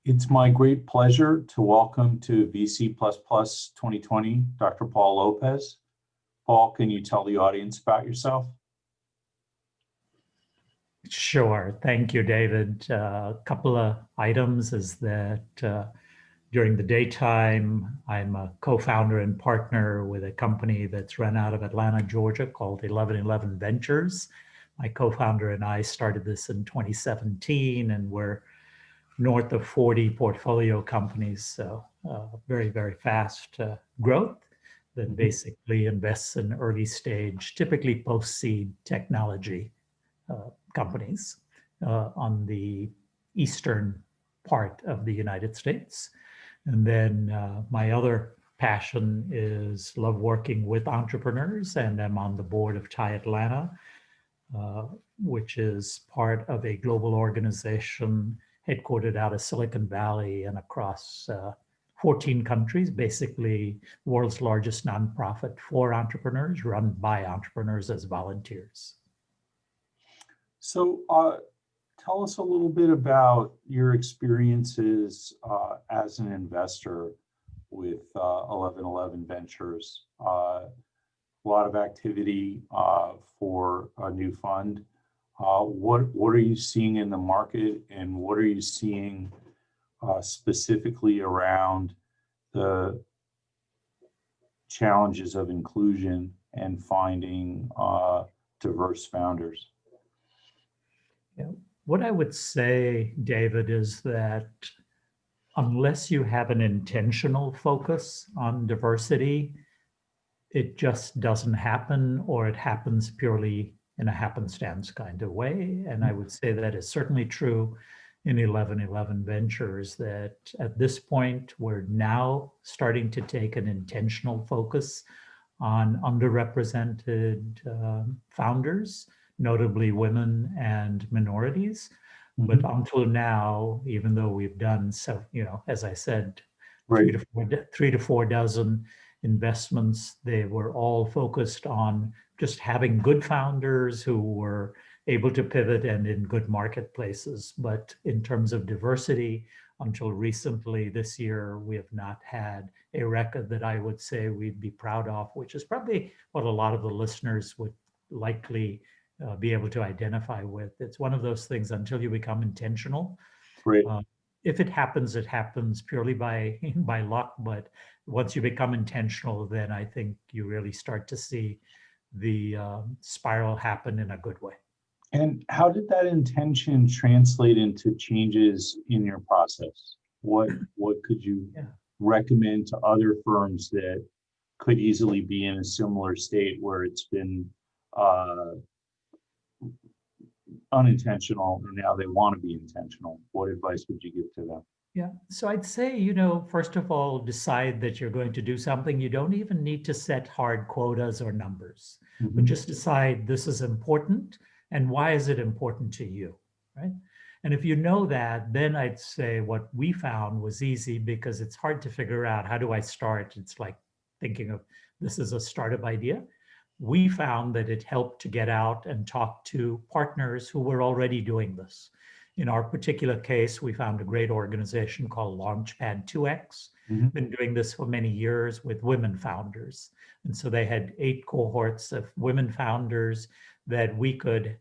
It's my great pleasure to welcome to VC++ 2020, Dr. Paul Lopez. Paul, can you tell the audience about yourself? Sure. Thank you, David. A couple of items is that during the daytime, I'm a co-founder and partner with a company that's run out of Atlanta, Georgia called 1111 Ventures. My co-founder and I started this in 2017, and we're north of 40 portfolio companies. So very, very fast growth that basically invests in early stage, typically post-seed technology companies on the eastern part of the United States. And then my other passion is love working with entrepreneurs, and I'm on the board of TIE Atlanta, which is part of a global organization headquartered out of Silicon Valley and across 14 countries, basically world's largest nonprofit for entrepreneurs, run by entrepreneurs as volunteers. So tell us a little bit about your experiences as an investor with 1111 Ventures. A lot of activity for a new fund. What are you seeing in the market, and what are you seeing specifically around the challenges of inclusion and finding diverse founders? Yeah. What I would say, David, is that unless you have an intentional focus on diversity, it just doesn't happen, or it happens purely in a happenstance kind of way. And I would say that is certainly true in 1111 Ventures, that at this point, we're now starting to take an intentional focus on underrepresented founders, notably women and minorities. But until now, even though we've done so, as I said, Right. three to four dozen investments, they were all focused on just having good founders who were able to pivot and in good marketplaces. But in terms of diversity, until recently this year, we have not had a record that I would say we'd be proud of, which is probably what a lot of the listeners would likely be able to identify with. It's one of those things until you become intentional. Right. If it happens purely by luck. But once you become intentional, then I think you really start to see the spiral happen in a good way. And how did that intention translate into changes in your process? What could you recommend to other firms that could easily be in a similar state where it's been unintentional and now they want to be intentional? What advice would you give to them? Yeah, so I'd say, first of all, decide that you're going to do something. You don't even need to set hard quotas or numbers, but just decide this is important, and why is it important to you, right? And if you know that, then I'd say what we found was easy, because it's hard to figure out, how do I start? It's like thinking of this as a startup idea. We found that it helped to get out and talk to partners who were already doing this. In our particular case, we found a great organization called Launchpad 2X, been doing this for many years with women founders. And so they had 8 cohorts of women founders that we could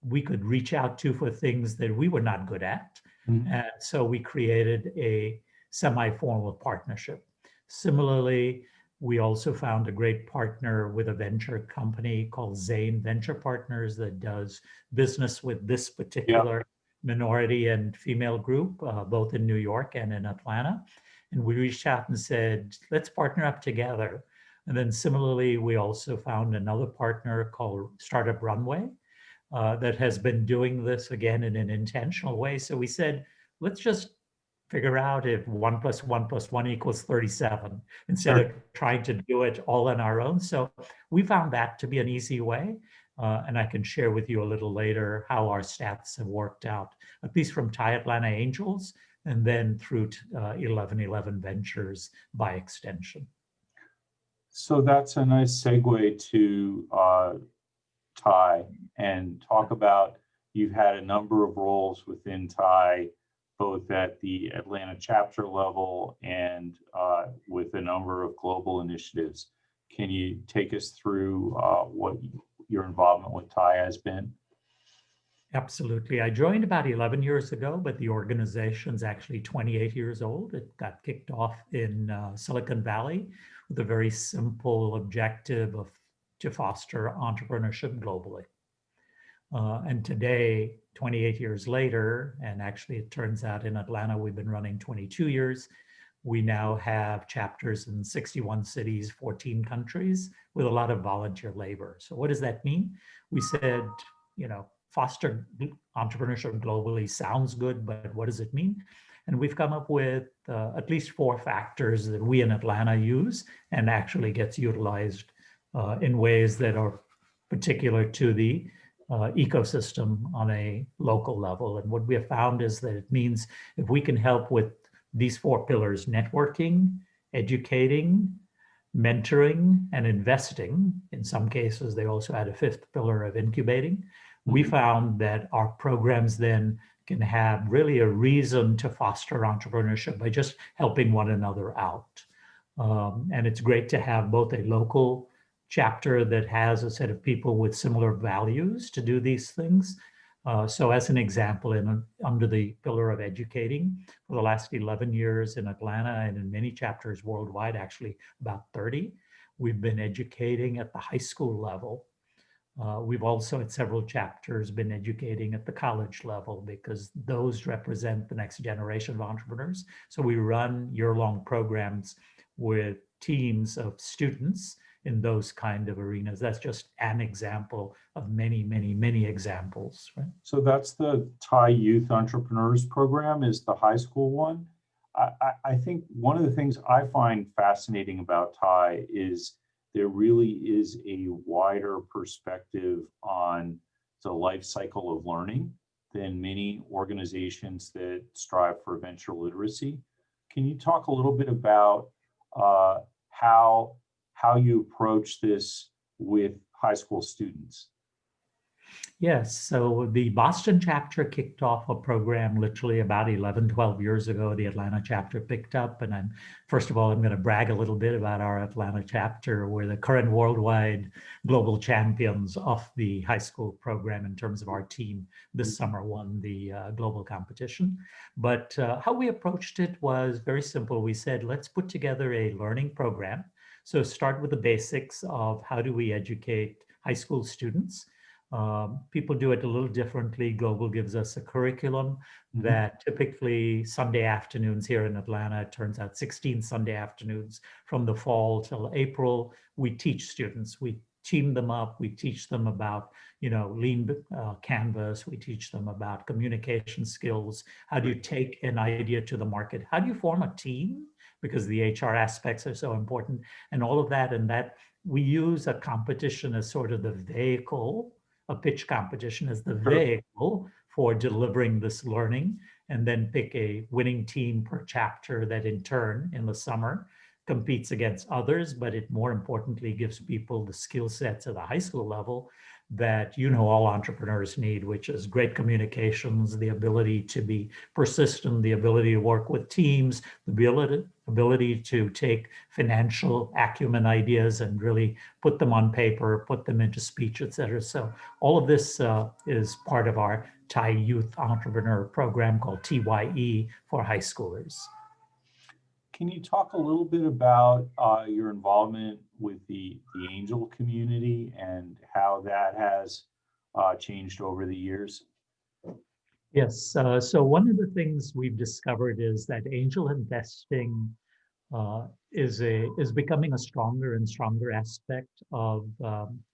reach out to for things that we were not good at. And so we created a semi-formal partnership. Similarly, we also found a great partner with a venture company called Zane Venture Partners that does business with this particular minority and female group, both in New York and in Atlanta. And we reached out and said, let's partner up together. And then similarly, we also found another partner called Startup Runway that has been doing this again in an intentional way. So we said, let's just figure out if 1 + 1 + 1 = 37 instead of trying to do it all on our own. So we found that to be an easy way. And I can share with you a little later how our stats have worked out, at least from TIE Atlanta Angels and then through 1111 Ventures by extension. So that's a nice segue to TIE and talk about, you've had a number of roles within TIE both at the Atlanta chapter level and with a number of global initiatives. Can you take us through what your involvement with TIE has been? Absolutely. I joined about 11 years ago, but the organization's actually 28 years old. It got kicked off in Silicon Valley with a very simple objective of to foster entrepreneurship globally. And today, 28 years later, and actually it turns out in Atlanta, we've been running 22 years. We now have chapters in 61 cities, 14 countries, with a lot of volunteer labor. So what does that mean? We said, foster entrepreneurship globally sounds good, but what does it mean? And we've come up with at least 4 factors that we in Atlanta use and actually gets utilized in ways that are particular to the ecosystem on a local level. And what we have found is that it means if we can help with these 4 pillars: networking, educating, mentoring, and investing. In some cases, they also had a 5th pillar of incubating. We found that our programs then can have really a reason to foster entrepreneurship by just helping one another out. And it's great to have both a local chapter that has a set of people with similar values to do these things. So as an example, under the pillar of educating, for the last 11 years in Atlanta and in many chapters worldwide, actually about 30, we've been educating at the high school level. We've also at several chapters been educating at the college level because those represent the next generation of entrepreneurs. So we run year-long programs with teams of students in those kind of arenas. That's just an example of many, many, many examples, right? So that's the TIE Youth Entrepreneurs Program, is the high school one. I think one of the things I find fascinating about TIE is there really is a wider perspective on the life cycle of learning than many organizations that strive for venture literacy. Can you talk a little bit about how you approach this with high school students? Yes, so the Boston chapter kicked off a program literally about 11, 12 years ago. The Atlanta chapter picked up, and first of all, I'm going to brag a little bit about our Atlanta chapter. We're the current worldwide global champions of the high school program in terms of our team. This summer won the global competition. But how we approached it was very simple. We said, let's put together a learning program. So start with the basics of how do we educate high school students. People do it a little differently. Global gives us a curriculum that typically Sunday afternoons here in Atlanta, it turns out 16 Sunday afternoons from the fall till April, we teach students. We team them up. We teach them about, lean canvas. We teach them about communication skills. How do you take an idea to the market? How do you form a team? Because the HR aspects are so important and all of that. And that we use a competition as sort of the vehicle, a pitch competition as the vehicle for delivering this learning, and then pick a winning team per chapter that in turn in the summer competes against others, but it more importantly gives people the skill sets at the high school level that all entrepreneurs need, which is great communications, the ability to be persistent, the ability to work with teams, the ability to take financial acumen ideas and really put them on paper, put them into speech, et cetera. So all of this is part of our TIE Youth Entrepreneur Program called TYE for high schoolers. Can you talk a little bit about your involvement with the angel community and how that has changed over the years? Yes, so one of the things we've discovered is that angel investing is becoming a stronger and stronger aspect of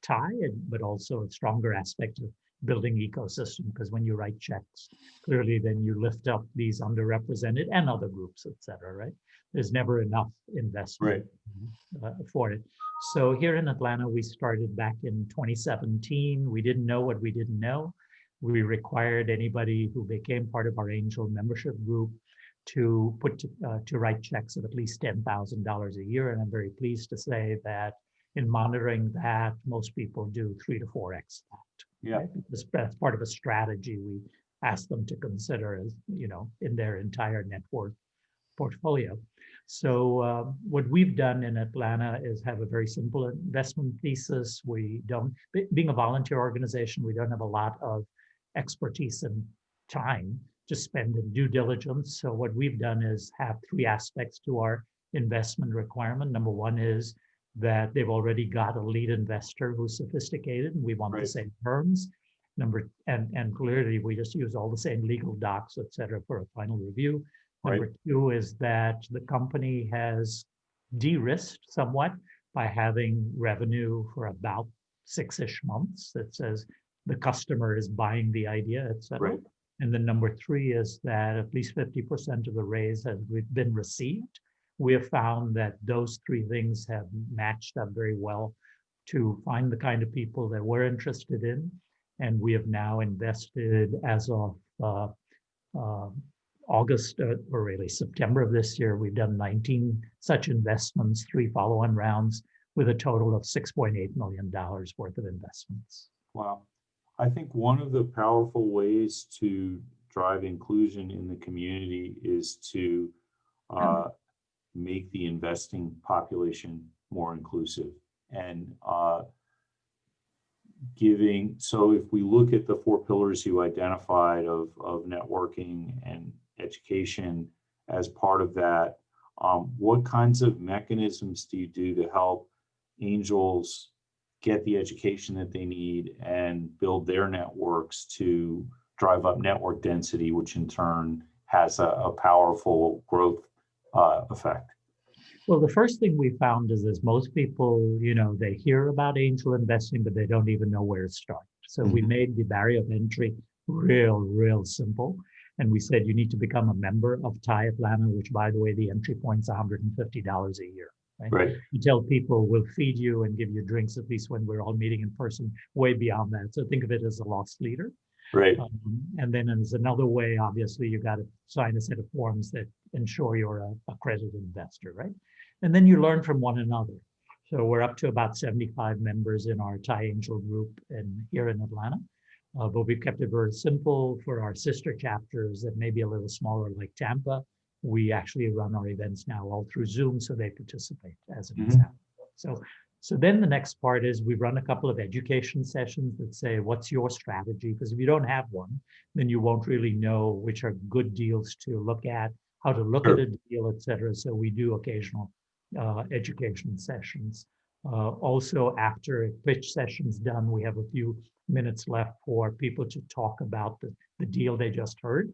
TIE, but also a stronger aspect of building ecosystem, because when you write checks, clearly then you lift up these underrepresented and other groups, et cetera, right? There's never enough investment for it. So here in Atlanta, we started back in 2017. We didn't know what we didn't know. We required anybody who became part of our angel membership group to write checks of at least $10,000 a year. And I'm very pleased to say that in monitoring that, most people do 3 to 4x that. Yeah. Right? That's part of a strategy ask them to consider as, in their entire net worth portfolio. So what we've done in Atlanta is have a very simple investment thesis. We don't, being a volunteer organization, we don't have a lot of expertise and time to spend in due diligence. So what we've done is have three aspects to our investment requirement. Number one is that they've already got a lead investor who's sophisticated, and we want the same terms. And clearly we just use all the same legal docs, et cetera, for a final review. Number two is that the company has de-risked somewhat by having revenue for about 6-ish months that says the customer is buying the idea, et cetera. Right. And then number three is that at least 50% of the raise has been received. We have found that those three things have matched up very well to find the kind of people that we're interested in. And we have now invested as of August, or really September of this year, we've done 19 such investments, 3 follow-on rounds, with a total of $6.8 million worth of investments. Wow. I think one of the powerful ways to drive inclusion in the community is to make the investing population more inclusive. And so if we look at the 4 pillars you identified of networking and education as part of that, what kinds of mechanisms do you do to help angels get the education that they need and build their networks to drive up network density, which in turn has a powerful growth effect? Well, the first thing we found is most people, they hear about angel investing, but they don't even know where to start. So we made the barrier of entry real simple. And we said, you need to become a member of Thai Atlanta, which, by the way, the entry point's $150 a year. Right? You tell people we'll feed you and give you drinks, at least when we're all meeting in person, way beyond that. So think of it as a lost leader. Right. And then there's another way, obviously, you got to sign a set of forms that ensure you're a accredited investor, right? And then you learn from one another. So we're up to about 75 members in our Thai Angel group here in Atlanta. But we've kept it very simple for our sister chapters that may be a little smaller, like Tampa. We actually run our events now all through Zoom, so they participate as an example. So then the next part is we run a couple of education sessions that say, what's your strategy? Because if you don't have one, then you won't really know which are good deals to look at, how to look at a deal, et cetera. So we do occasional education sessions. Also, after a pitch session's done, we have a few minutes left for people to talk about the deal they just heard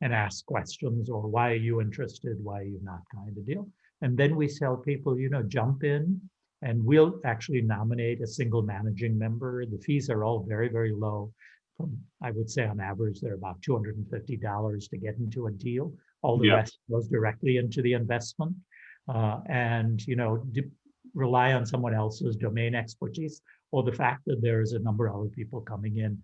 and ask questions, or why are you interested, why are you not, kind of deal. And then we tell people, jump in, and we'll actually nominate a single managing member. The fees are all very low. I would say on average, they're about $250 to get into a deal. All the rest goes directly into the investment. And rely on someone else's domain expertise, or the fact that there is a number of other people coming in,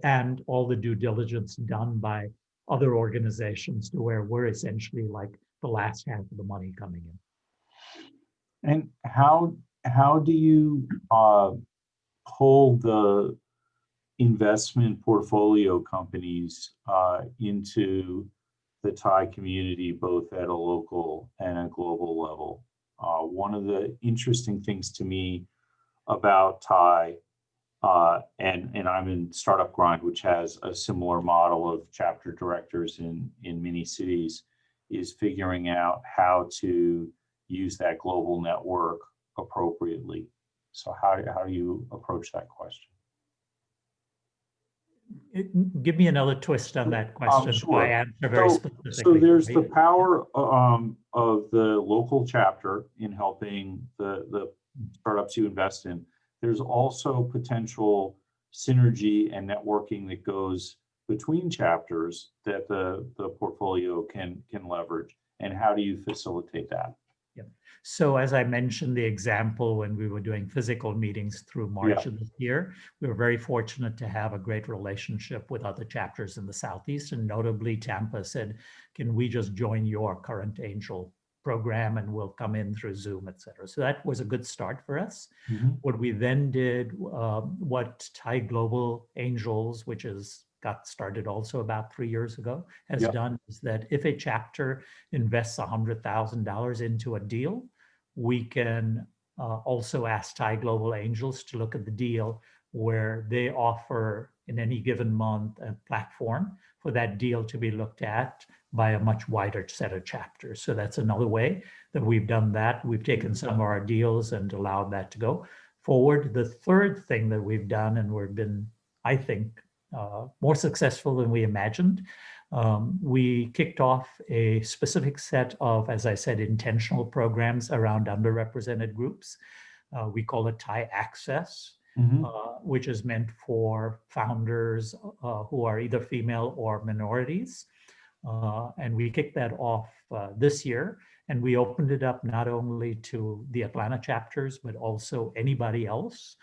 and all the due diligence done by other organizations, to where we're essentially like the last half of the money coming in. And how do you pull the investment portfolio companies into the Thai community, both at a local and a global level? One of the interesting things to me about Thai, and I'm in Startup Grind, which has a similar model of chapter directors in many cities, is figuring out how to use that global network appropriately. So how do you approach that question? Give me another twist on that question. Sure. I answer very specifically. So there's the power of the local chapter in helping the startups you invest in. There's also potential synergy and networking that goes between chapters that the portfolio can leverage. And how do you facilitate that? Yeah. So as I mentioned, the example when we were doing physical meetings through March of this year, we were very fortunate to have a great relationship with other chapters in the Southeast, and notably Tampa said, can we just join your current angel program and we'll come in through Zoom, et cetera. So that was a good start for us. What we then did, what Thai Global Angels, which is got started also about 3 years ago, has Yep. done is that if a chapter invests $100,000 into a deal, we can also ask Thai Global Angels to look at the deal where they offer in any given month a platform for that deal to be looked at by a much wider set of chapters. So that's another way that we've done that. We've taken some of our deals and allowed that to go forward. The third thing that we've done, and we've been, I think, more successful than we imagined, we kicked off a specific set of, as I said, intentional programs around underrepresented groups. We call it Thai Access, which is meant for founders who are either female or minorities. And we kicked that off this year, and we opened it up not only to the Atlanta chapters, but also anybody else.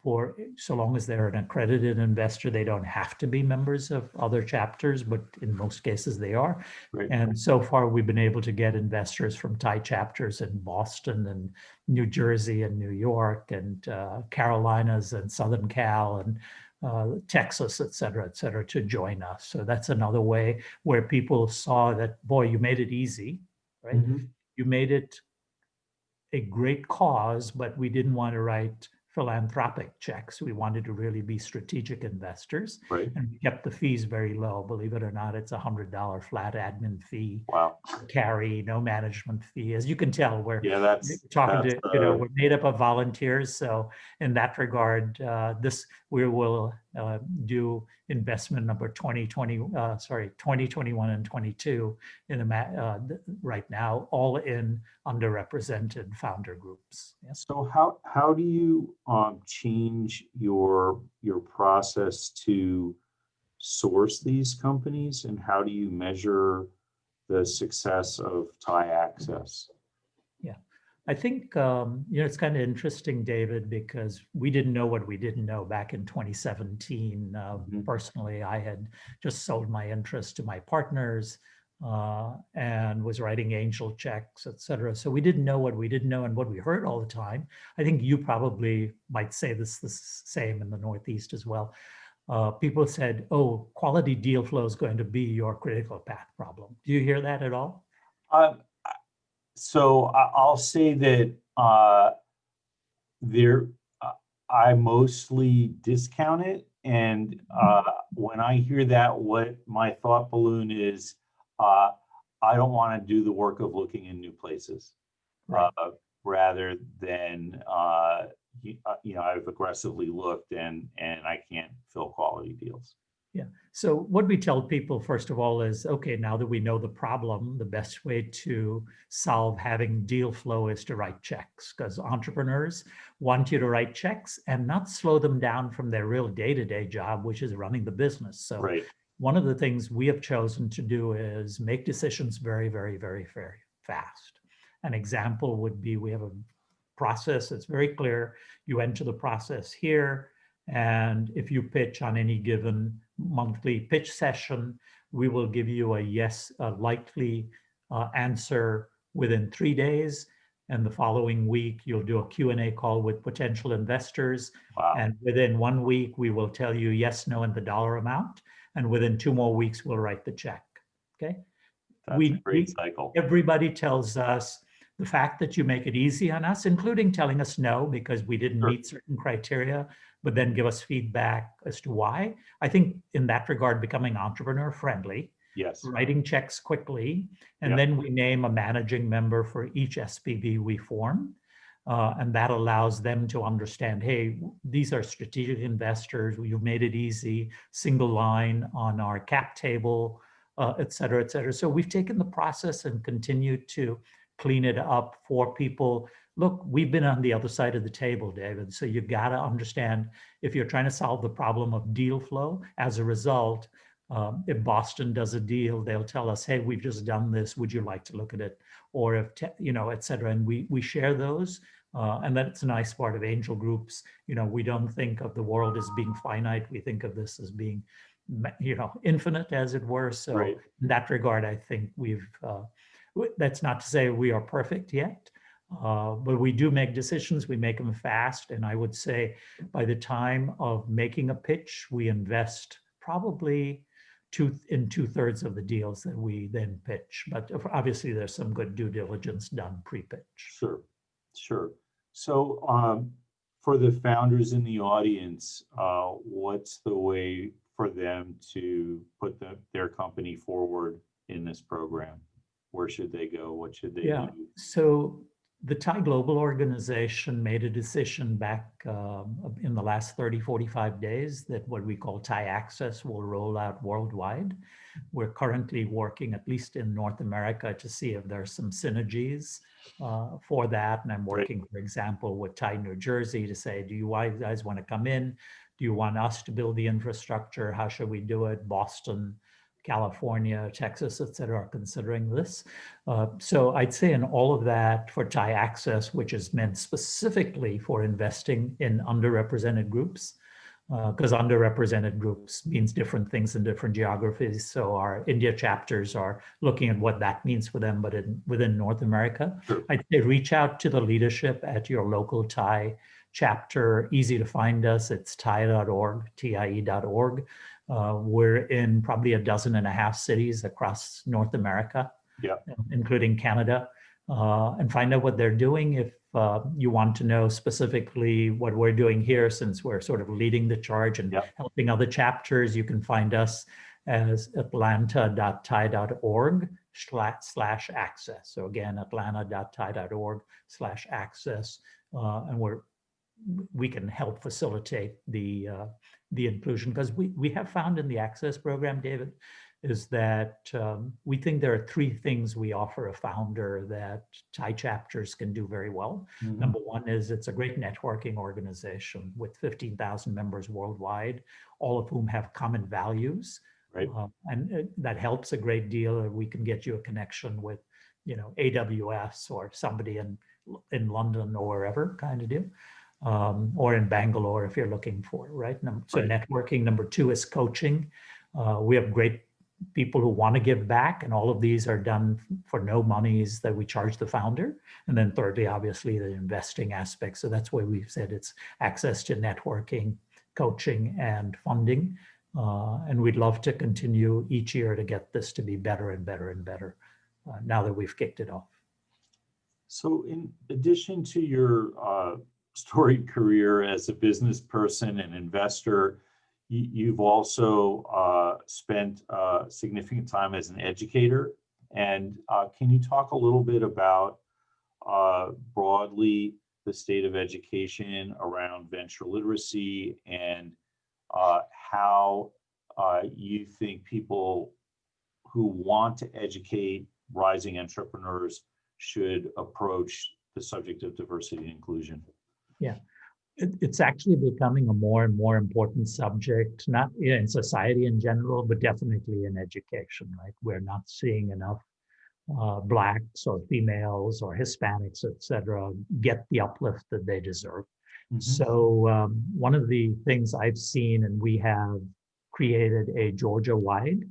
For so long as they're an accredited investor, they don't have to be members of other chapters, but in most cases they are. Right. And so far, we've been able to get investors from Thai chapters in Boston and New Jersey and New York and Carolinas and Southern Cal and Texas, et cetera, to join us. So that's another way where people saw that, boy, you made it easy, right? You made it a great cause, but we didn't want to write philanthropic checks. We wanted to really be strategic investors. Right. And we kept the fees very low. Believe it or not, it's $100 flat admin fee. Wow. Carry, no management fee. As you can tell, we're that's talking to, we're made up of volunteers. So in that regard, we will do investment number 2021 and 22 in right now, all in underrepresented founder groups. Yes. So how do you change your process to source these companies, and how do you measure the success of Thai Access? Yeah, I think it's kind of interesting, David, because we didn't know what we didn't know back in 2017. Personally, I had just sold my interest to my partners and was writing angel checks, et cetera. So we didn't know what we didn't know, and what we heard all the time. I think you probably might say the same in the Northeast as well. People said, oh, quality deal flow is going to be your critical path problem. Do you hear that at all? So I'll say that I mostly discount it. And when I hear that, what my thought balloon is, I don't want to do the work of looking in new places, right. Rather than I've aggressively looked and I can't fill quality deals. Yeah. So what we tell people, first of all, is, okay, now that we know the problem, the best way to solve having deal flow is to write checks, because entrepreneurs want you to write checks and not slow them down from their real day-to-day job, which is running the business. So right. One of the things we have chosen to do is make decisions very, very, very, very fast. An example would be, we have a process that's very clear. You enter the process here, and if you pitch on any given monthly pitch session, we will give you a likely answer within 3 days. And the following week, you'll do a Q&A call with potential investors. Wow. And within 1 week, we will tell you yes, no, and the dollar amount. And within 2 more weeks, we'll write the check. Okay. That's a great cycle. Everybody tells us the fact that you make it easy on us, including telling us no, because we didn't meet certain criteria, but then give us feedback as to why. I think in that regard, becoming entrepreneur friendly, yes, writing checks quickly, and then we name a managing member for each SPV we form. And that allows them to understand, hey, these are strategic investors. You've made it easy, single line on our cap table, et cetera, et cetera. So we've taken the process and continued to clean it up for people. Look, we've been on the other side of the table, David. So you got to understand, if you're trying to solve the problem of deal flow, as a result, if Boston does a deal, they'll tell us, hey, we've just done this. Would you like to look at it? Or if, et cetera. And we share those. And that's a nice part of angel groups. We don't think of the world as being finite. We think of this as being, infinite, as it were. So right. In that regard, I think that's not to say we are perfect yet, but we do make decisions. We make them fast. And I would say by the time of making a pitch, we invest probably two-thirds of the deals that we then pitch. But obviously, there's some good due diligence done pre-pitch. Sure, sure. So for the founders in the audience, what's the way for them to put their company forward in this program? Where should they go? What should they do? So the Thai Global Organization made a decision back in the last 30, 45 days that what we call Thai Access will roll out worldwide. We're currently working, at least in North America, to see if there's some synergies for that. And I'm working, for example, with Thai New Jersey to say, do you guys want to come in? Do you want us to build the infrastructure? How should we do it? Boston, California, Texas, et cetera, are considering this. So I'd say in all of that for Thai Access, which is meant specifically for investing in underrepresented groups, because underrepresented groups means different things in different geographies. So our India chapters are looking at what that means for them, but within North America, Sure. I'd say reach out to the leadership at your local Thai chapter. Easy to find us. It's thai.org, TIE.org. We're in probably 12.5 cities across North America, including Canada, and find out what they're doing. If you want to know specifically what we're doing here, since we're sort of leading the charge and helping other chapters, you can find us as atlanta.thai.org/access. So again, atlanta.thai.org/access, and we can help facilitate the inclusion, because we have found in the Access program, David, is that we think there are 3 things we offer a founder that Thai chapters can do very well. Mm-hmm. Number one is it's a great networking organization with 15,000 members worldwide, all of whom have common values. Right. And that helps a great deal. We can get you a connection with, AWS or somebody in London or wherever, kind of deal. Or in Bangalore if you're looking for, right? So networking. Number 2 is coaching. We have great people who want to give back, and all of these are done for no monies that we charge the founder. And then thirdly, obviously, the investing aspect. So that's why we've said it's access to networking, coaching, and funding. And we'd love to continue each year to get this to be better and better and better now that we've kicked it off. So in addition to your storied career as a business person and investor, you've also spent significant time as an educator. And can you talk a little bit about broadly the state of education around venture literacy and how you think people who want to educate rising entrepreneurs should approach the subject of diversity and inclusion? Yeah, it's actually becoming a more and more important subject, not in society in general, but definitely in education, right? We're not seeing enough Blacks or females or Hispanics, et cetera, get the uplift that they deserve. Mm-hmm. So one of the things I've seen, and we have created a Georgia-wide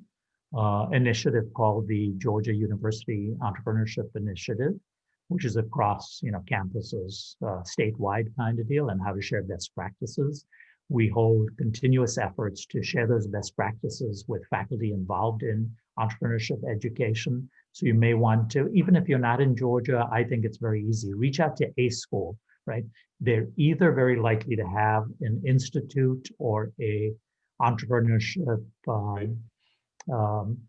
initiative called the Georgia University Entrepreneurship Initiative, which is across campuses, statewide kind of deal, and how to share best practices. We hold continuous efforts to share those best practices with faculty involved in entrepreneurship education. So you may want to, even if you're not in Georgia, I think it's very easy. Reach out to a school, right? They're either very likely to have an institute or a entrepreneurship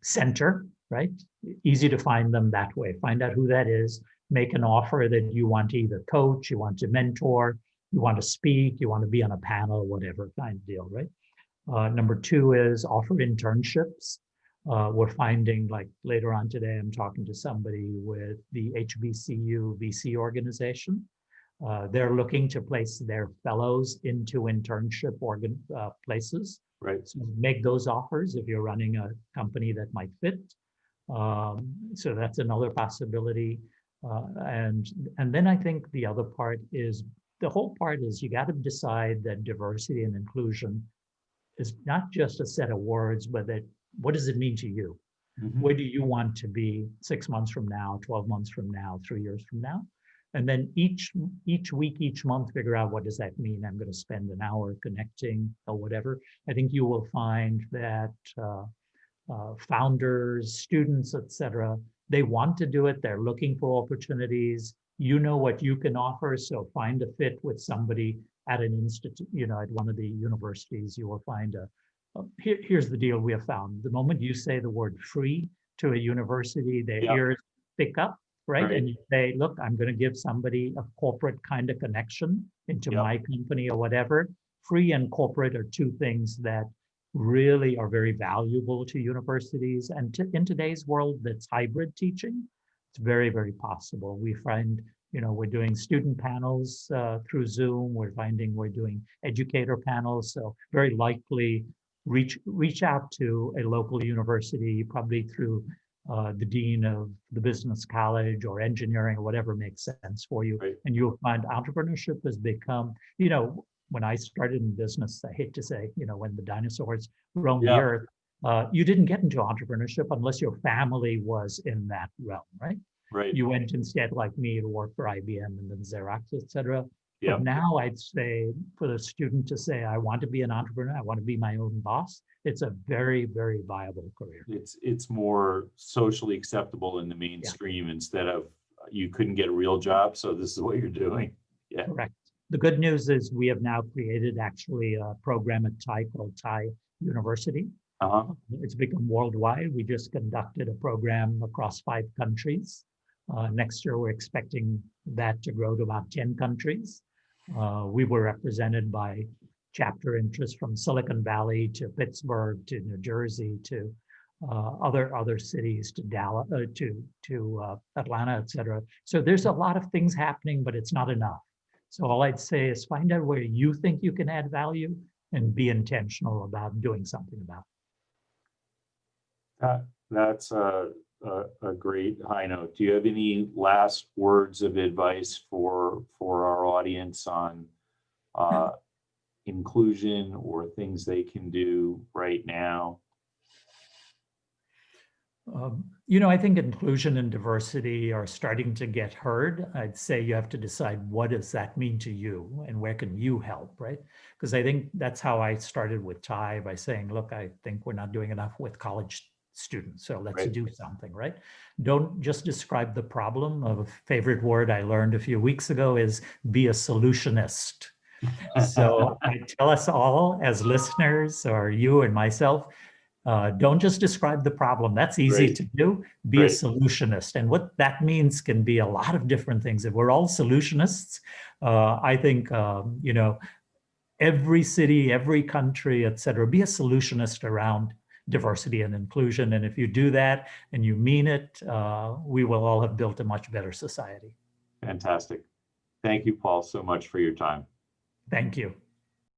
center, right? Easy to find them that way. Find out who that is. Make an offer that you want to either coach, you want to mentor, you want to speak, you want to be on a panel, whatever kind of deal, right? Number 2 is offer internships. We're finding, like later on today, I'm talking to somebody with the HBCU VC organization. They're looking to place their fellows into internship places. Right. So make those offers if you're running a company that might fit. So that's another possibility. And then I think the other part is, the whole part is you got to decide that diversity and inclusion is not just a set of words, but that what does it mean to you? Mm-hmm. Where do you want to be 6 months from now, 12 months from now, 3 years from now? And then each week, each month, figure out what does that mean? I'm going to spend an hour connecting or whatever. I think you will find that founders, students, et cetera, they want to do it. They're looking for opportunities. You know what you can offer, so find a fit with somebody at an institute, at one of the universities. You will find here's the deal we have found. The moment you say the word free to a university, their Yeah, ears pick up, right? right. And you say, look, I'm going to give somebody a corporate kind of connection into Yeah, my company or whatever. Free and corporate are two things that really are very valuable to universities. And in today's world that's hybrid teaching, it's very, very possible. We find, we're doing student panels through Zoom. We're finding we're doing educator panels. So very likely reach out to a local university, probably through the dean of the business college or engineering or whatever makes sense for you. right. And you'll find entrepreneurship has become, when I started in business, I hate to say, when the dinosaurs roamed the Yeah, earth, you didn't get into entrepreneurship unless your family was in that realm, right? right. You went instead, like me, to work for IBM and then Xerox, et cetera. Yeah, But now I'd say for the student to say, I want to be an entrepreneur, I want to be my own boss, it's a very, very viable career. it's more socially acceptable in the mainstream instead of you couldn't get a real job, so this is what you're doing. Yeah. Correct. The good news is we have now created actually a program at TIE called TIE University. Uh-huh. It's become worldwide. We just conducted a program across 5 countries. Next year, we're expecting that to grow to about 10 countries. We were represented by chapter interests from Silicon Valley to Pittsburgh to New Jersey to other cities to Dallas to Atlanta, et cetera. So there's a lot of things happening, but it's not enough. So all I'd say is find out where you think you can add value and be intentional about doing something about it. That's a great high note. Do you have any last words of advice for our audience on inclusion or things they can do right now? I think inclusion and diversity are starting to get heard. I'd say you have to decide what does that mean to you and where can you help, right? Because I think that's how I started with TIE by saying, look, I think we're not doing enough with college students, so let's Right. do something, right? Don't just describe the problem. A favorite word I learned a few weeks ago is be a solutionist. So I tell us all as listeners, or you and myself, don't just describe the problem. That's easy Right. to do. Be a Right. solutionist. And what that means can be a lot of different things. If we're all solutionists, I think, every city, every country, et cetera, be a solutionist around diversity and inclusion. And if you do that and you mean it, we will all have built a much better society. Fantastic. Thank you, Paul, so much for your time. Thank you.